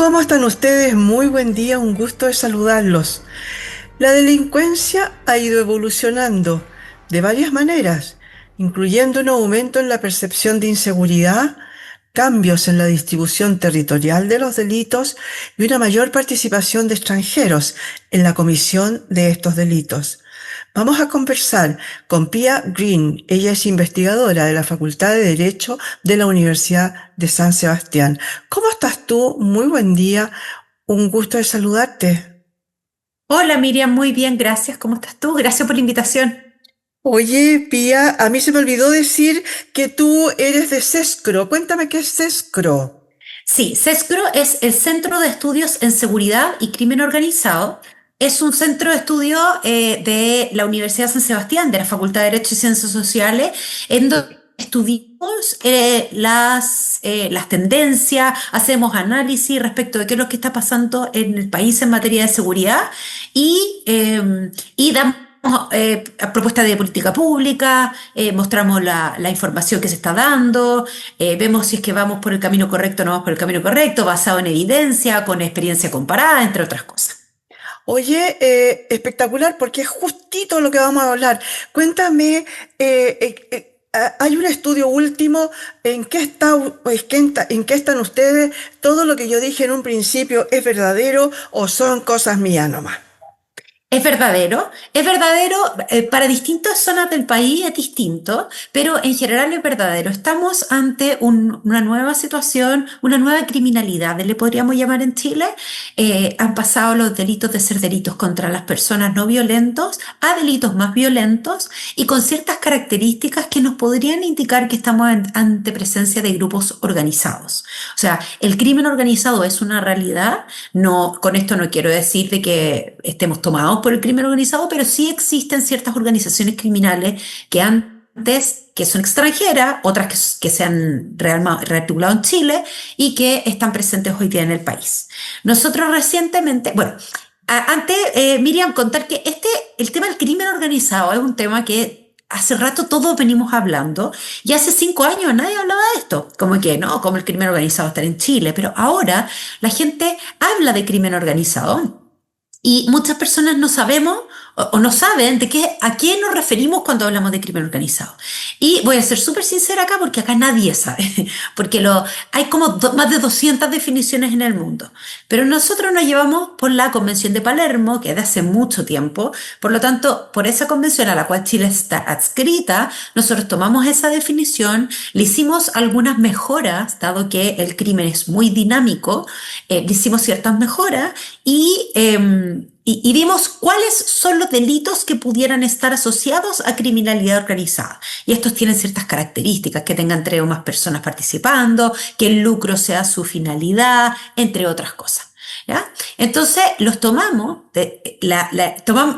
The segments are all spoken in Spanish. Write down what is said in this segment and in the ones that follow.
¿Cómo están ustedes? Muy buen día, un gusto de saludarlos. La delincuencia ha ido evolucionando de varias maneras, incluyendo un aumento en la percepción de inseguridad, cambios en la distribución territorial de los delitos y una mayor participación de extranjeros en la comisión de estos delitos. Vamos a conversar con Pia Green. Ella es investigadora de la Facultad de Derecho de la Universidad de San Sebastián. ¿Cómo estás tú? Muy buen día. Un gusto de saludarte. Hola Miriam, muy bien, gracias. ¿Cómo estás tú? Gracias por la invitación. Oye, Pia, a mí se me olvidó decir que tú eres de Sescro. Cuéntame qué es Sescro. Sí, CESCRO es el Centro de Estudios en Seguridad y Crimen Organizado. Es un centro de estudio de la Universidad de San Sebastián, de la Facultad de Derecho y Ciencias Sociales, en donde estudiamos las tendencias, hacemos análisis respecto de qué es lo que está pasando en el país en materia de seguridad y damos propuestas de política pública, mostramos la información que se está dando, vemos si es que vamos por el camino correcto o no vamos por el camino correcto, basado en evidencia, con experiencia comparada, entre otras cosas. Oye, espectacular, porque es justito lo que vamos a hablar. Cuéntame, hay un estudio último, ¿en qué están ustedes? ¿Todo lo que yo dije en un principio es verdadero o son cosas mías nomás? Es verdadero, para distintas zonas del país es distinto, pero en general es verdadero. Estamos ante una nueva situación, una nueva criminalidad, le podríamos llamar en Chile. Han pasado los delitos de ser delitos contra las personas no violentos a delitos más violentos y con ciertas características que nos podrían indicar que estamos ante presencia de grupos organizados. O sea, el crimen organizado es una realidad. No, con esto no quiero decir de que estemos tomados por el crimen organizado, pero sí existen ciertas organizaciones criminales que antes, que son extranjeras, otras que se han rearticulado en Chile y que están presentes hoy día en el país. Nosotros recientemente, bueno, antes, Miriam, contar que el tema del crimen organizado es un tema que hace rato todos venimos hablando y hace 5 años nadie hablaba de esto, como que no, como el crimen organizado está en Chile, pero ahora la gente habla de crimen organizado. Y muchas personas no sabemos o no saben a qué nos referimos cuando hablamos de crimen organizado. Y voy a ser súper sincera acá porque acá nadie sabe, porque hay como más de 200 definiciones en el mundo. Pero nosotros nos llevamos por la Convención de Palermo, que es de hace mucho tiempo. Por lo tanto, por esa convención a la cual Chile está adscrita, nosotros tomamos esa definición, le hicimos algunas mejoras, dado que el crimen es muy dinámico, le hicimos ciertas mejoras y vimos cuáles son los delitos que pudieran estar asociados a criminalidad organizada. Y estos tienen ciertas características, que tengan 3 o más personas participando, que el lucro sea su finalidad, entre otras cosas. ¿Ya? Entonces los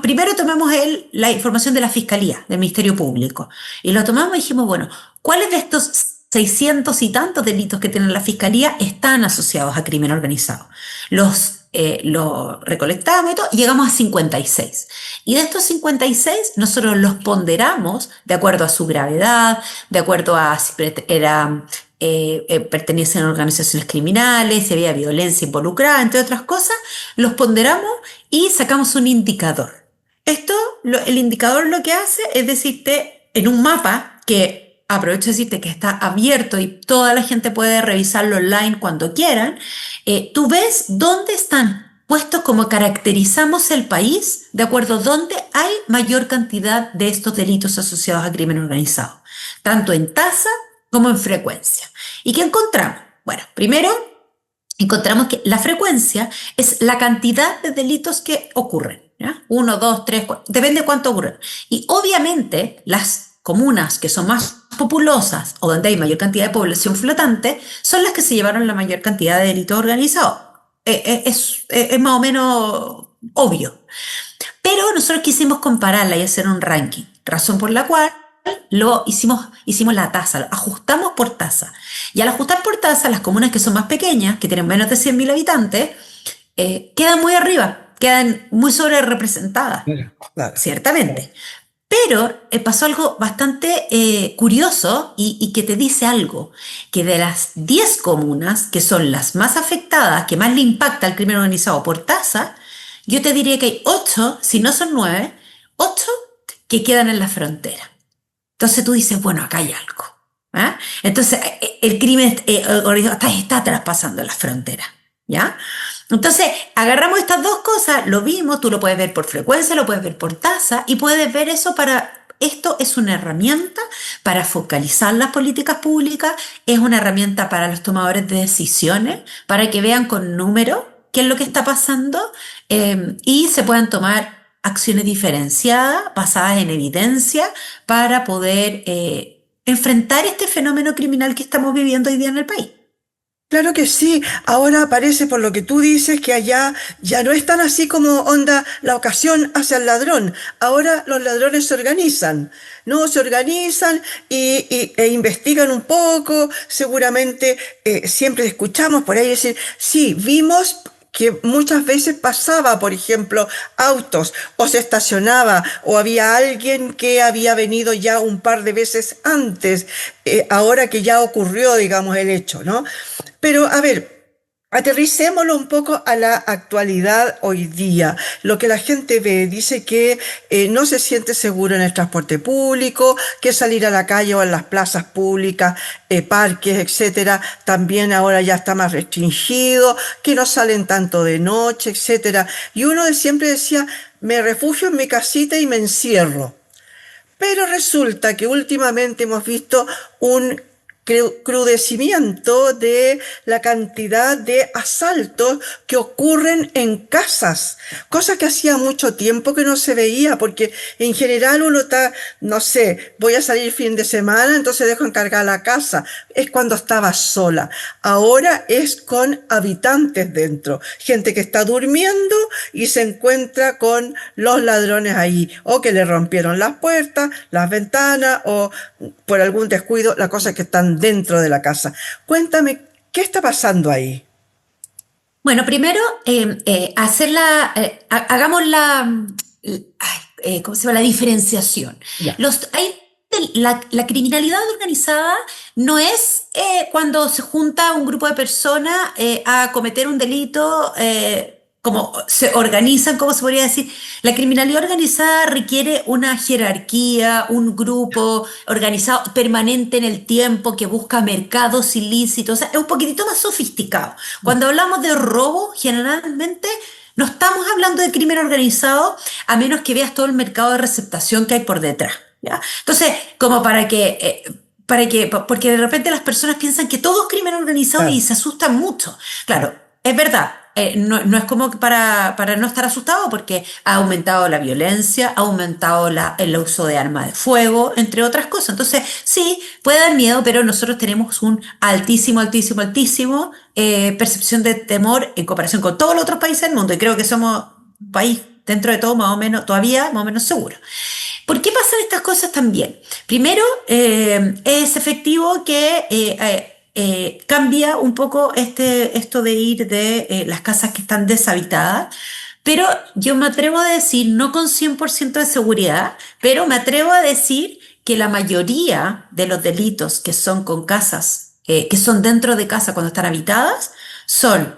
primero tomamos la información de la Fiscalía, del Ministerio Público, y lo tomamos y dijimos, bueno, ¿cuáles de estos 600 y tantos delitos que tiene la Fiscalía están asociados a crimen organizado? Lo recolectamos y todo, y llegamos a 56. Y de estos 56, nosotros los ponderamos de acuerdo a su gravedad, de acuerdo a si pertenecen a organizaciones criminales, si había violencia involucrada, entre otras cosas, los ponderamos y sacamos un indicador. El indicador lo que hace es decirte en un mapa que aprovecho de decirte que está abierto y toda la gente puede revisarlo online cuando quieran, tú ves dónde están puestos, como caracterizamos el país, de acuerdo a dónde hay mayor cantidad de estos delitos asociados a crimen organizado, tanto en tasa como en frecuencia. ¿Y qué encontramos? Bueno, primero encontramos que la frecuencia es la cantidad de delitos que ocurren, ¿ya? 1, 2, 3, 4, depende de cuánto ocurren. Y obviamente las comunas que son más populosas o donde hay mayor cantidad de población flotante son las que se llevaron la mayor cantidad de delitos organizados. Es más o menos obvio. Pero nosotros quisimos compararla y hacer un ranking, razón por la cual hicimos la tasa, ajustamos por tasa. Y al ajustar por tasa, las comunas que son más pequeñas, que tienen menos de 100.000 habitantes, quedan muy arriba, quedan muy sobre representadas, Claro. ciertamente. Pero pasó algo bastante curioso y que te dice algo, que de las 10 comunas, que son las más afectadas, que más le impacta al crimen organizado por tasa, yo te diría que hay 8, si no son 9, 8 que quedan en la frontera. Entonces tú dices, bueno, acá hay algo. ¿Ah? Entonces el crimen organizado está traspasando las fronteras. ¿Ya? Entonces, agarramos estas dos cosas, lo vimos, tú lo puedes ver por frecuencia, lo puedes ver por tasa y puedes ver eso para... Esto es una herramienta para focalizar las políticas públicas, es una herramienta para los tomadores de decisiones, para que vean con números qué es lo que está pasando y se puedan tomar acciones diferenciadas, basadas en evidencia, para poder enfrentar este fenómeno criminal que estamos viviendo hoy día en el país. Claro que sí, ahora parece por lo que tú dices que allá ya no es tan así como onda la ocasión hacia el ladrón. Ahora los ladrones se organizan, ¿no? Se organizan e investigan un poco. Seguramente siempre escuchamos por ahí decir, sí, vimos que muchas veces pasaba, por ejemplo, autos o se estacionaba o había alguien que había venido ya un par de veces antes, ahora que ya ocurrió, digamos, el hecho, ¿no? Pero a ver, aterricémoslo un poco a la actualidad hoy día. Lo que la gente ve, dice que no se siente seguro en el transporte público, que salir a la calle o en las plazas públicas, parques, etcétera, también ahora ya está más restringido, que no salen tanto de noche, etcétera. Y uno siempre decía, me refugio en mi casita y me encierro. Pero resulta que últimamente hemos visto un crudecimiento de la cantidad de asaltos que ocurren en casas, cosa que hacía mucho tiempo que no se veía, porque en general uno está, no sé, voy a salir fin de semana, entonces dejo encargar la casa, es cuando estaba sola. Ahora es con habitantes dentro, gente que está durmiendo y se encuentra con los ladrones ahí, o que le rompieron las puertas, las ventanas, o por algún descuido, la cosa es que están dentro de la casa. Cuéntame, ¿qué está pasando ahí? Bueno, primero, hagamos ¿cómo se llama? La diferenciación. Ya. La criminalidad organizada no es cuando se junta un grupo de personas a cometer un delito, como se organizan, ¿cómo se podría decir? La criminalidad organizada requiere una jerarquía, un grupo organizado permanente en el tiempo que busca mercados ilícitos, o sea, es un poquitito más sofisticado. Cuando hablamos de robo, generalmente no estamos hablando de crimen organizado, a menos que veas todo el mercado de receptación que hay por detrás, ¿ya? Entonces, como porque de repente las personas piensan que todo es crimen organizado y Claro, se asustan mucho. Claro, es verdad. No es como para no estar asustado porque ha aumentado la violencia, ha aumentado el uso de armas de fuego, entre otras cosas. Entonces, sí, puede dar miedo, pero nosotros tenemos un altísimo percepción de temor en comparación con todos los otros países del mundo. Y creo que somos un país, dentro de todo, más o menos, todavía más o menos seguro. ¿Por qué pasan estas cosas también? Primero, es efectivo que cambia un poco esto de ir de las casas que están deshabitadas, pero yo me atrevo a decir, no con 100% de seguridad, pero me atrevo a decir que la mayoría de los delitos que son con casas, que son dentro de casa cuando están habitadas, son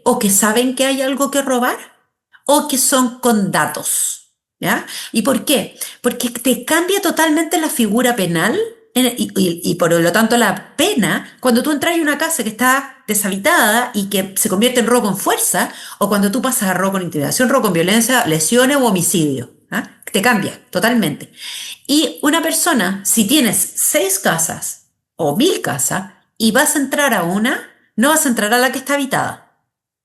o que saben que hay algo que robar o que son con datos. ¿Ya? ¿Y por qué? Porque te cambia totalmente la figura penal y por lo tanto la pena cuando tú entras en una casa que está deshabitada y que se convierte en robo con fuerza o cuando tú pasas a robo con intimidación, robo con violencia, lesiones o homicidio. ¿Ah? Te cambia totalmente. Y una persona, si tienes 6 casas o 1000 casas y vas a entrar a una, no vas a entrar a la que está habitada,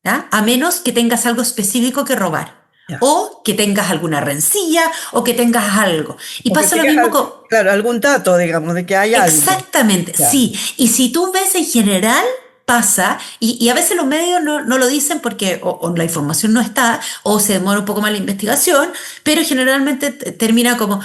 ¿ya? A menos que tengas algo específico que robar. ya. O que tengas alguna rencilla o que tengas algo. Y O que pasa lo tengas, mismo con... claro, algún dato, digamos, de que hay algo. Exactamente, Ya. sí. Y si tú ves en general, pasa, y a veces los medios no lo dicen porque o la información no está, o se demora un poco más la investigación, pero generalmente termina como,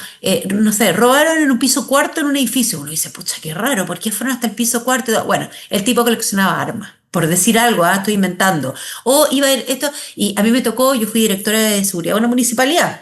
no sé, robaron en un piso cuarto en un edificio. Uno dice, pucha, qué raro, ¿por qué fueron hasta el piso cuarto? Bueno, el tipo coleccionaba armas. Por decir algo, estoy inventando. O iba a ir esto, y a mí me tocó, yo fui directora de seguridad de una municipalidad,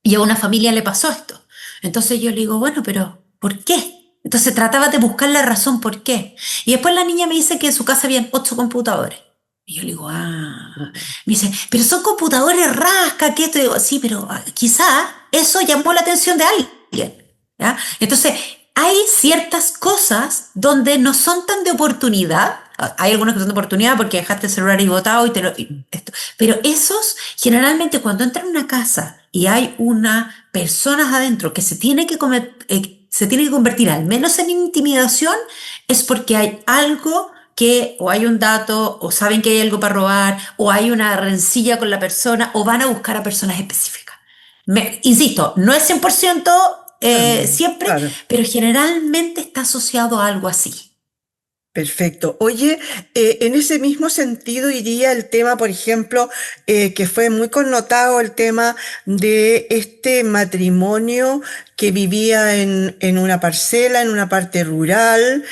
y a una familia le pasó esto. Entonces yo le digo, bueno, pero ¿por qué? Entonces trataba de buscar la razón por qué. Y después la niña me dice que en su casa habían 8 computadores. Y yo le digo, me dice, pero son computadores rasca, que esto. Y digo, sí, pero quizá eso llamó la atención de alguien. ¿Ya? Entonces, hay ciertas cosas donde no son tan de oportunidad. Hay algunas que son de oportunidad porque dejaste el celular ahí botado esto. Pero esos, generalmente, cuando entran a una casa y hay una persona adentro que se tiene que convertir al menos en intimidación, es porque hay algo que o hay un dato, o saben que hay algo para robar, o hay una rencilla con la persona, o van a buscar a personas específicas. Insisto, no es 100% Claro, siempre, claro. pero generalmente está asociado a algo así. Perfecto. Oye, en ese mismo sentido iría el tema, por ejemplo, que fue muy connotado el tema de este matrimonio que vivía en una parcela, en una parte rural,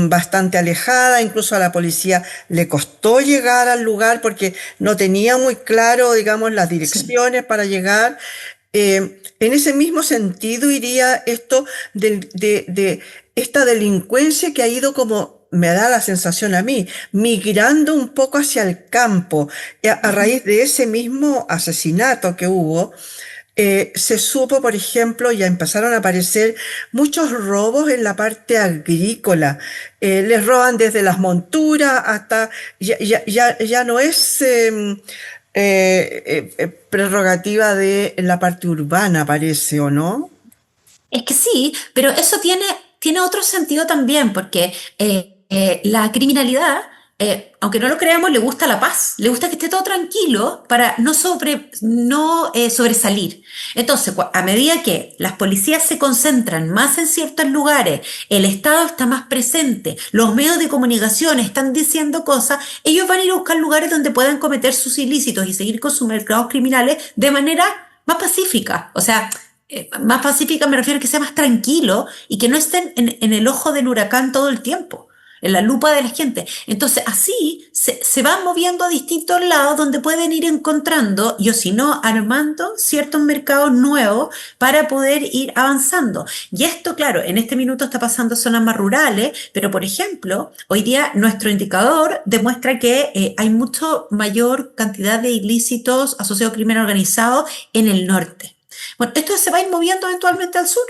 bastante alejada. Incluso a la policía le costó llegar al lugar porque no tenía muy claro, digamos, las Sí. direcciones para llegar. En ese mismo sentido iría esto de esta delincuencia que ha ido como, me da la sensación a mí, migrando un poco hacia el campo. A Ujú. raíz de ese mismo asesinato que hubo, se supo, por ejemplo, ya empezaron a aparecer muchos robos en la parte agrícola. Les roban desde las monturas hasta, ya no es prerrogativa de la parte urbana, parece, ¿o no? Es que sí, pero eso tiene otro sentido también, porque la criminalidad, aunque no lo creamos, le gusta la paz, le gusta que esté todo tranquilo para no sobresalir. Entonces, a medida que las policías se concentran más en ciertos lugares, el Estado está más presente, los medios de comunicación están diciendo cosas, ellos van a ir a buscar lugares donde puedan cometer sus ilícitos y seguir con sus mercados criminales de manera más pacífica. O sea, más pacífica me refiero a que sea más tranquilo y que no estén en el ojo del huracán todo el tiempo, en la lupa de la gente. Entonces, así se van moviendo a distintos lados donde pueden ir encontrando, y o si no, armando ciertos mercados nuevos para poder ir avanzando. Y esto, claro, en este minuto está pasando en zonas más rurales, pero por ejemplo, hoy día nuestro indicador demuestra que hay mucho mayor cantidad de ilícitos asociados al crimen organizado en el norte. Bueno, esto se va a ir moviendo eventualmente al sur,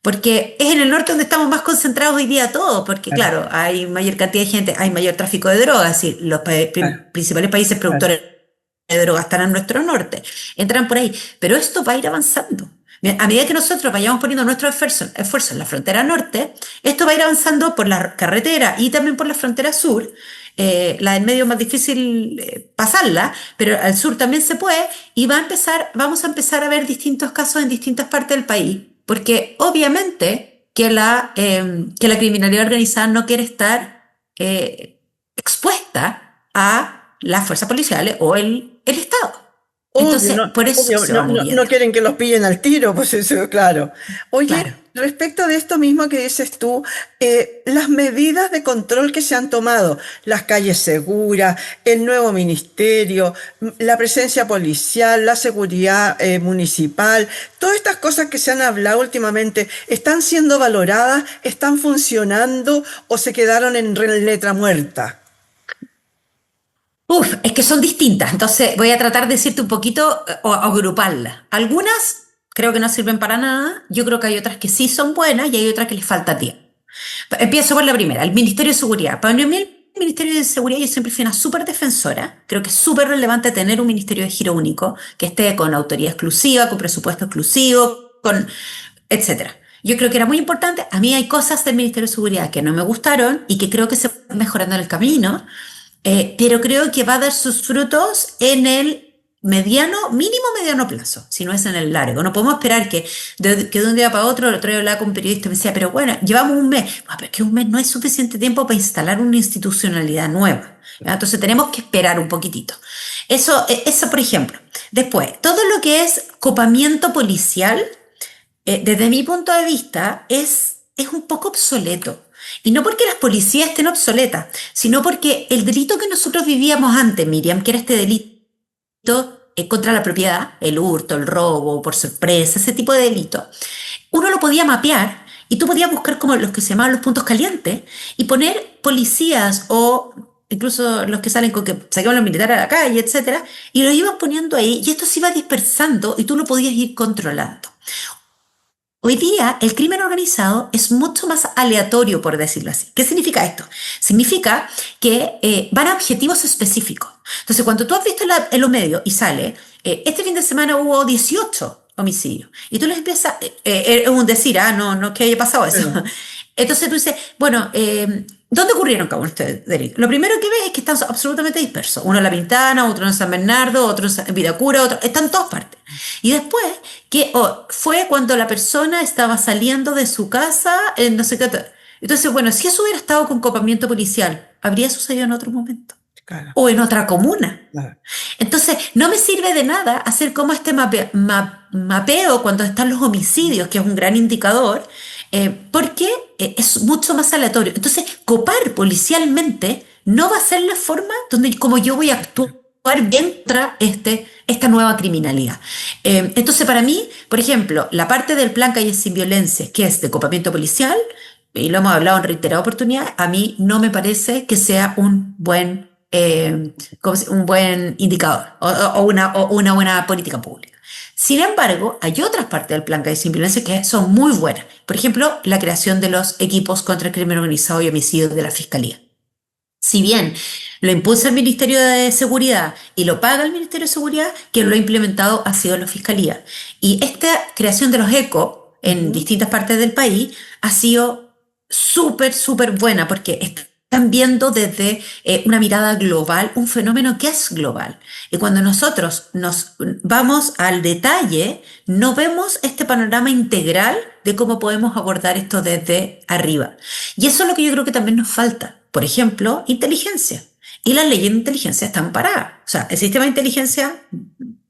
porque es en el norte donde estamos más concentrados hoy día todos, porque Claro, claro, hay mayor cantidad de gente, hay mayor tráfico de drogas, y los claro, principales países claro. productores de drogas están en nuestro norte, entran por ahí, pero esto va a ir avanzando. A medida que nosotros vayamos poniendo nuestro esfuerzo en la frontera norte, esto va a ir avanzando por la carretera y también por la frontera sur. La del medio es más difícil pasarla, pero al sur también se puede y vamos a empezar a ver distintos casos en distintas partes del país, porque obviamente que la criminalidad organizada no quiere estar expuesta a las fuerzas policiales o el Estado. Obvio, Entonces, no, por eso obvio, se va no moviendo. quieren que los pillen al tiro, pues eso, claro. Oye, Claro. respecto de esto mismo que dices tú, las medidas de control que se han tomado, las calles seguras, el nuevo ministerio, la presencia policial, la seguridad municipal, todas estas cosas que se han hablado últimamente, ¿están siendo valoradas, están funcionando o se quedaron en letra muerta? Uf, es que son distintas, entonces voy a tratar de decirte un poquito o agruparlas. Algunas creo que no sirven para nada, yo creo que hay otras que sí son buenas y hay otras que les falta tiempo. Empiezo por la primera, el Ministerio de Seguridad. Para mí el Ministerio de Seguridad yo siempre fui una súper defensora, creo que es súper relevante tener un ministerio de giro único, que esté con autoría exclusiva, con presupuesto exclusivo, con etcétera. Yo creo que era muy importante. A mí hay cosas del Ministerio de Seguridad que no me gustaron y que creo que se van mejorando en el camino, pero creo que va a dar sus frutos en el mínimo mediano plazo, si no es en el largo. No podemos esperar que de un día para otro, el otro día hablaba con un periodista y me decía, pero bueno, llevamos un mes. Pero es que un mes no es suficiente tiempo para instalar una institucionalidad nueva. ¿Ya? Entonces tenemos que esperar un poquitito. Eso por ejemplo. Después, todo lo que es copamiento policial, desde mi punto de vista, es un poco obsoleto. Y no porque las policías estén obsoletas, sino porque el delito que nosotros vivíamos antes, Miriam, que era este delito contra la propiedad, el hurto, el robo por sorpresa, ese tipo de delito, uno lo podía mapear y tú podías buscar como los que se llamaban los puntos calientes y poner policías o incluso los que salen con que sacaban los militares a la calle, etcétera, y los iban poniendo ahí y esto se iba dispersando y tú lo podías ir controlando. Hoy día el crimen organizado es mucho más aleatorio, por decirlo así. ¿Qué significa esto? Significa que van a objetivos específicos. Entonces, cuando tú has visto en los medios y sale, este fin de semana hubo 18 homicidios, y tú les empiezas, es un decir, no, no es que haya pasado eso. Bueno, Entonces tú dices, bueno, ¿dónde ocurrieron cada uno de estos delitos? Lo primero que ves es que están absolutamente dispersos. Uno en La Pintana, otro en San Bernardo, otro en Vitacura, otro, están en todas partes. Y después, que fue cuando la persona estaba saliendo de su casa, en no sé qué. Entonces, bueno, si eso hubiera estado con copamiento policial, ¿habría sucedido en otro momento? claro, O en otra comuna. claro. Entonces, no me sirve de nada hacer como este mapeo cuando están los homicidios, que es un gran indicador, porque es mucho más aleatorio. Entonces, copar policialmente no va a ser la forma donde, como yo voy a actuar bien contra esta nueva criminalidad. Entonces, para mí, por ejemplo, la parte del plan Calles Sin Violencia, que es de copamiento policial, y lo hemos hablado en reiteradas oportunidades, a mí no me parece que sea un buen indicador o una buena política pública. Sin embargo, hay otras partes del plan Calles Sin Violencia que son muy buenas. Por ejemplo, la creación de los equipos contra el crimen organizado y homicidio de la Fiscalía. Si bien lo impulsa el Ministerio de Seguridad y lo paga el Ministerio de Seguridad, quien lo ha implementado ha sido la Fiscalía. Y esta creación de los ECO en Ujú. distintas partes del país ha sido súper, súper buena porque están viendo desde una mirada global un fenómeno que es global. Y cuando nosotros nos vamos al detalle, no vemos este panorama integral de cómo podemos abordar esto desde arriba. Y eso es lo que yo creo que también nos falta. Por ejemplo, inteligencia. Y las leyes de inteligencia están paradas. O sea, el sistema de inteligencia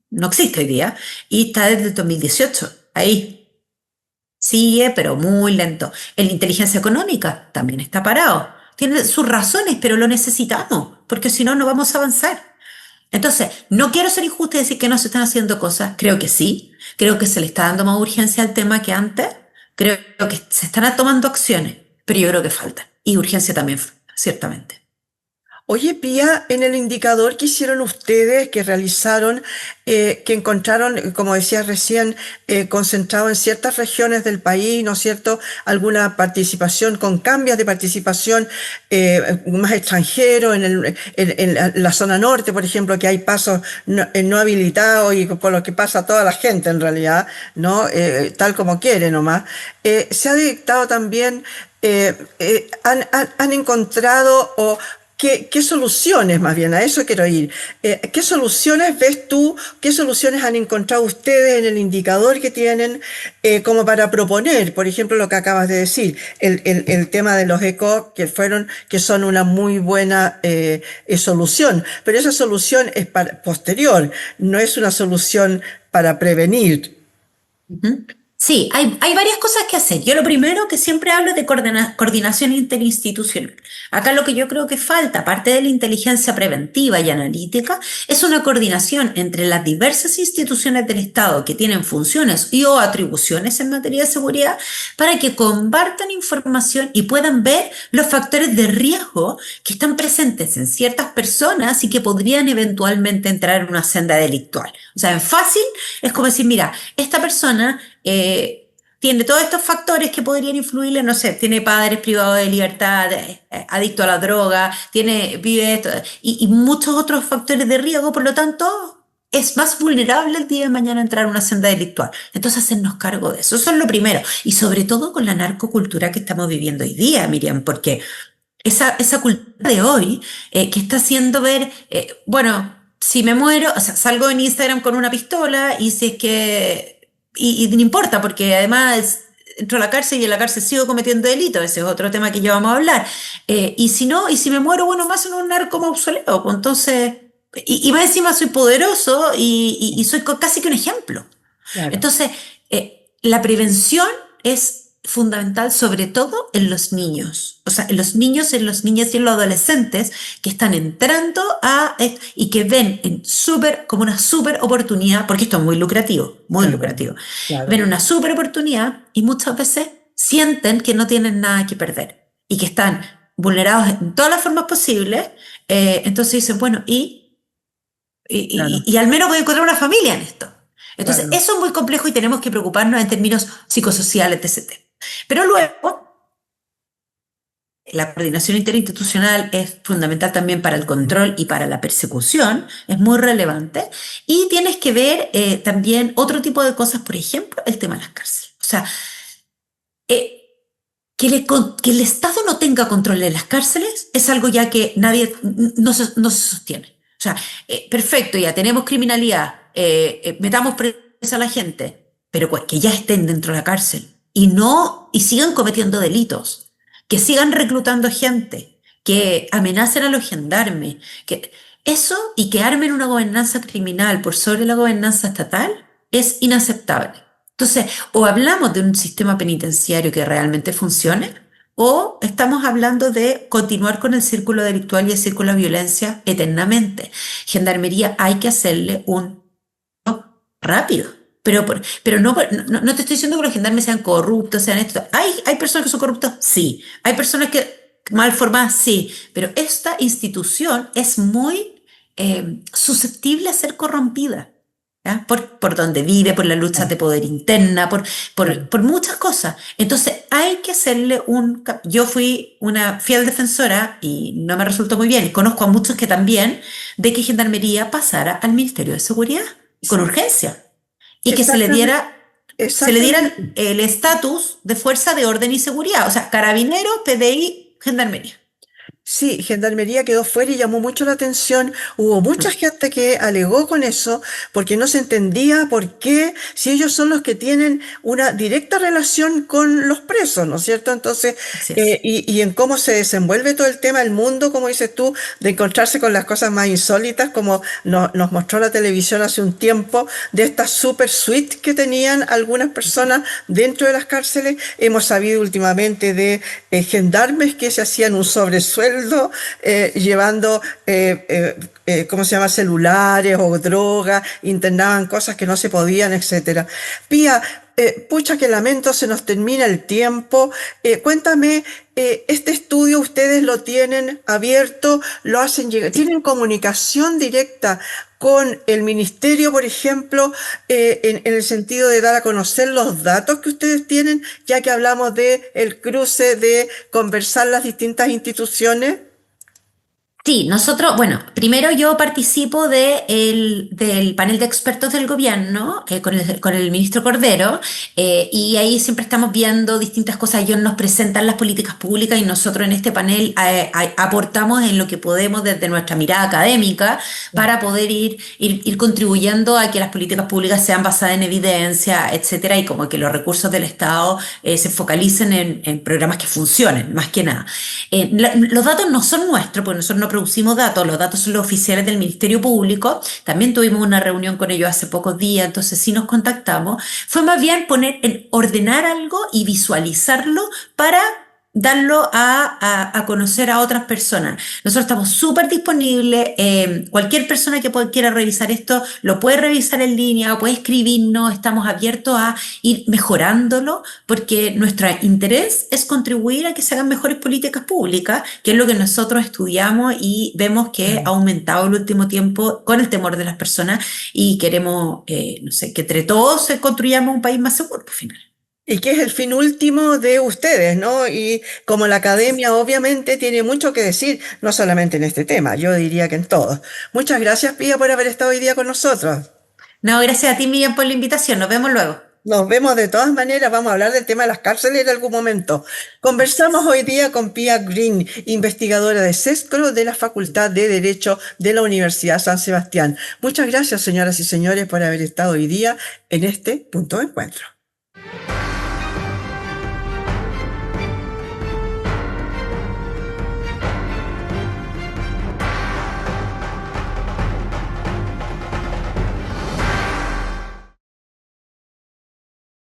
no existe hoy día y está desde el 2018. Ahí sigue, pero muy lento. En la inteligencia económica también está parado. Tiene sus razones, pero lo necesitamos, porque si no, no vamos a avanzar. Entonces, no quiero ser injusta y decir que no se están haciendo cosas. Creo que sí. Creo que se le está dando más urgencia al tema que antes. Creo que se están tomando acciones, pero yo creo que falta. Y urgencia también, ciertamente. Oye, Pía, en el indicador que hicieron ustedes, que realizaron, que encontraron, como decías recién, concentrado en ciertas regiones del país, ¿no es cierto? Alguna participación, con cambios de participación más extranjeros, en la zona norte, por ejemplo, que hay pasos no habilitados y por lo que pasa toda la gente en realidad, ¿no? Tal como quiere nomás. Se ha dictado también, han encontrado o ¿qué soluciones, más bien, a eso quiero ir? ¿Qué soluciones ves tú, qué soluciones han encontrado ustedes en el indicador que tienen como para proponer? Por ejemplo, lo que acabas de decir, el tema de los ECO, que son una muy buena solución, pero esa solución es posterior, no es una solución para prevenir. Ujú. Sí, hay varias cosas que hacer. Yo lo primero que siempre hablo es de coordinación interinstitucional. Acá lo que yo creo que falta, aparte de la inteligencia preventiva y analítica, es una coordinación entre las diversas instituciones del Estado que tienen funciones y o atribuciones en materia de seguridad para que compartan información y puedan ver los factores de riesgo que están presentes en ciertas personas y que podrían eventualmente entrar en una senda delictual. O sea, en fácil es como decir, mira, esta persona tiene todos estos factores que podrían influirle, no sé, tiene padres privados de libertad, adicto a la droga, vive esto, y muchos otros factores de riesgo, por lo tanto, es más vulnerable el día de mañana a entrar a una senda delictual. Entonces, hacernos cargo de eso. Eso es lo primero. Y sobre todo con la narcocultura que estamos viviendo hoy día, Miriam, porque esa cultura de hoy que está haciendo ver, bueno, si me muero, o sea, salgo en Instagram con una pistola y si es que y no importa, porque además entro a la cárcel y en la cárcel sigo cometiendo delitos, ese es otro tema que ya vamos a hablar. Y si no, y si me muero, bueno, más en un narco mausoleo, pues entonces, y más encima soy poderoso y soy casi que un ejemplo. Claro. Entonces, la prevención es fundamental, sobre todo en los niños. O sea, en los niños, en las niñas y en los adolescentes que están entrando y que ven como una súper oportunidad, porque esto es muy lucrativo, muy Claro, lucrativo. claro, Ven una súper oportunidad y muchas veces sienten que no tienen nada que perder y que están vulnerados en todas las formas posibles. Entonces dicen, bueno, claro, y al menos voy a encontrar una familia en esto. Entonces, claro, eso es muy complejo y tenemos que preocuparnos en términos psicosociales de ese tema. Pero luego, la coordinación interinstitucional es fundamental también para el control y para la persecución, es muy relevante. Y tienes que ver también otro tipo de cosas, por ejemplo, el tema de las cárceles. O sea, eh, que el Estado no tenga control de las cárceles es algo ya que nadie, no se sostiene. O sea, perfecto, ya tenemos criminalidad, metamos presa a la gente, pero pues que ya estén dentro de la cárcel y sigan cometiendo delitos, que sigan reclutando gente, que amenacen a los gendarmes, que eso y que armen una gobernanza criminal por sobre la gobernanza estatal es inaceptable. Entonces, o hablamos de un sistema penitenciario que realmente funcione, o estamos hablando de continuar con el círculo delictual y el círculo de violencia eternamente. Gendarmería hay que hacerle un rápido. Pero no te estoy diciendo que los gendarmes sean corruptos, sean esto. ¿Hay personas que son corruptas? Sí. ¿Hay personas que mal formadas? Sí. Pero esta institución es muy susceptible a ser corrompida. ¿Ya? Por donde vive, por las luchas de claro, poder interna, claro. por muchas cosas. Entonces hay que hacerle Yo fui una fiel defensora y no me resultó muy bien. Y conozco a muchos que también, de que Gendarmería pasara al Ministerio de Seguridad con Sí, urgencia y que exactamente, se le dieran exactamente. el estatus de fuerza de orden y seguridad. O sea, Carabineros, PDI, Gendarmería. Sí, Gendarmería quedó fuera y llamó mucho la atención. Hubo mucha gente que alegó con eso porque no se entendía por qué, si ellos son los que tienen una directa relación con los presos, ¿no es cierto? Entonces, Así es. y en cómo se desenvuelve todo el tema del mundo, como dices tú, de encontrarse con las cosas más insólitas, como nos mostró la televisión hace un tiempo, de estas super suites que tenían algunas personas dentro de las cárceles. Hemos sabido últimamente de gendarmes que se hacían un sobresueldo llevando, ¿cómo se llama?, celulares o drogas, internaban cosas que no se podían, etcétera. Pía, pucha que lamento, se nos termina el tiempo. Cuéntame, este estudio ustedes lo tienen abierto, lo hacen llegar, tienen comunicación directa con el ministerio, por ejemplo, en el sentido de dar a conocer los datos que ustedes tienen, ya que hablamos de el cruce de conversar las distintas instituciones. Sí, nosotros, bueno, primero yo participo del panel de expertos del gobierno con el ministro Cordero, y ahí siempre estamos viendo distintas cosas. Ellos nos presentan las políticas públicas y nosotros en este panel aportamos en lo que podemos desde nuestra mirada académica para poder ir contribuyendo a que las políticas públicas sean basadas en evidencia, etcétera, y como que los recursos del Estado se focalicen en programas que funcionen, más que nada. Los datos no son nuestros, porque nosotros no producimos datos, los datos son los oficiales del Ministerio Público. También tuvimos una reunión con ellos hace pocos días, entonces sí nos contactamos. Fue más bien ordenar algo y visualizarlo para darlo a conocer a otras personas. Nosotros estamos súper disponibles. Cualquier persona que quiera revisar esto lo puede revisar en línea, puede escribirnos. Estamos abiertos a ir mejorándolo porque nuestro interés es contribuir a que se hagan mejores políticas públicas, que es lo que nosotros estudiamos y vemos que ha aumentado el último tiempo con el temor de las personas y queremos, no sé, que entre todos construyamos un país más seguro, al final. Y que es el fin último de ustedes, ¿no? Y como la academia obviamente tiene mucho que decir, no solamente en este tema, yo diría que en todos. Muchas gracias, Pía, por haber estado hoy día con nosotros. No, gracias a ti, Miriam, por la invitación. Nos vemos luego. Nos vemos de todas maneras, vamos a hablar del tema de las cárceles en algún momento. Así Conversamos es. hoy día con Pía Green, investigadora de SESCRO de la Facultad de Derecho de la Universidad San Sebastián. Muchas gracias, señoras y señores, por haber estado hoy día en este punto de encuentro.